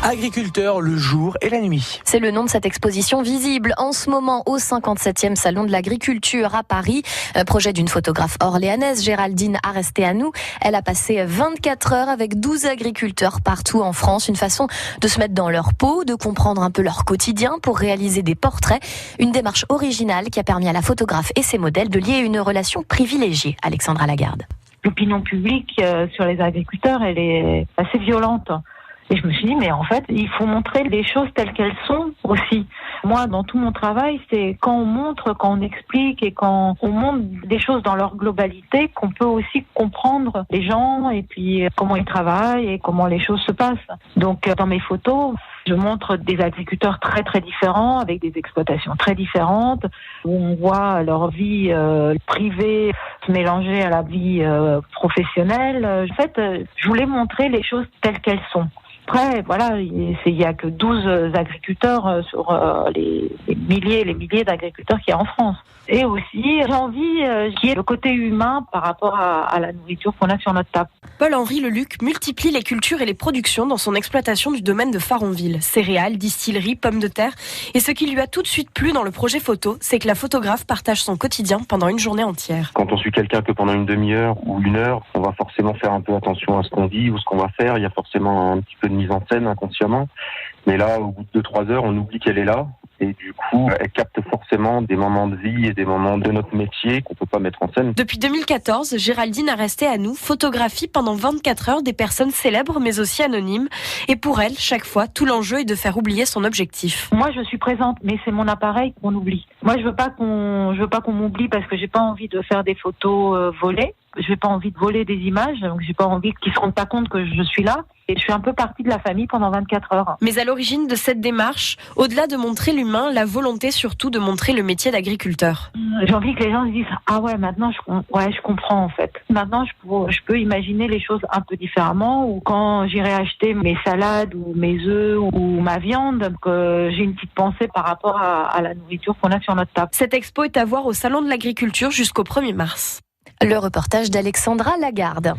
Agriculteurs le jour et la nuit. C'est le nom de cette exposition visible en ce moment au 57e Salon de l'Agriculture à Paris. Projet d'une photographe orléanaise, Géraldine Aresteanu. Elle a passé 24 heures avec 12 agriculteurs partout en France. Une façon de se mettre dans leur peau, de comprendre un peu leur quotidien pour réaliser des portraits. Une démarche originale qui a permis à la photographe et ses modèles de lier une relation privilégiée. Alexandra Lagarde. L'opinion publique sur les agriculteurs, elle est assez violente. Et je me suis dit, mais en fait, il faut montrer les choses telles qu'elles sont aussi. Moi, dans tout mon travail, c'est quand on montre, quand on explique et quand on montre des choses dans leur globalité, qu'on peut aussi comprendre les gens et puis comment ils travaillent et comment les choses se passent. Donc, dans mes photos, je montre des agriculteurs très très différents, avec des exploitations très différentes, où on voit leur vie privée se mélanger à la vie professionnelle. En fait, je voulais montrer les choses telles qu'elles sont. Après, voilà, il y a que 12 agriculteurs sur les milliers d'agriculteurs qu'il y a en France. Et aussi, j'ai envie qu'il y ait le côté humain par rapport à la nourriture qu'on a sur notre table. Paul-Henri Leluc multiplie les cultures et les productions dans son exploitation du domaine de Faronville. Céréales, distilleries, pommes de terre. Et ce qui lui a tout de suite plu dans le projet photo, c'est que la photographe partage son quotidien pendant une journée entière. Quand on suit quelqu'un que pendant une demi-heure ou une heure, on va forcément faire un peu attention à ce qu'on dit ou ce qu'on va faire. Il y a forcément un petit peu de mise en scène inconsciemment. Mais là, au bout de 2-3 heures, on oublie qu'elle est là. Et du coup, elle capte forcément des moments de vie et des moments de notre métier qu'on peut pas mettre en scène. Depuis 2014, Géraldine Aresteanu photographie pendant 24 heures des personnes célèbres mais aussi anonymes. Et pour elle, chaque fois, tout l'enjeu est de faire oublier son objectif. Moi, je suis présente, mais c'est mon appareil qu'on oublie. Moi, je veux pas qu'on m'oublie parce que j'ai pas envie de faire des photos volées. J'ai pas envie de voler des images, donc j'ai pas envie qu'ils se rendent pas compte que je suis là. Et je suis un peu partie de la famille pendant 24 heures. Mais à l'origine de cette démarche, au-delà de montrer l'humain, la volonté surtout de montrer le métier d'agriculteur. J'ai envie que les gens se disent « Ah ouais, maintenant je comprends en fait. Maintenant je peux imaginer les choses un peu différemment. Ou quand j'irai acheter mes salades ou mes œufs ou ma viande, que j'ai une petite pensée par rapport à la nourriture qu'on a sur notre table. » Cette expo est à voir au Salon de l'Agriculture jusqu'au 1er mars. Le reportage d'Alexandra Lagarde.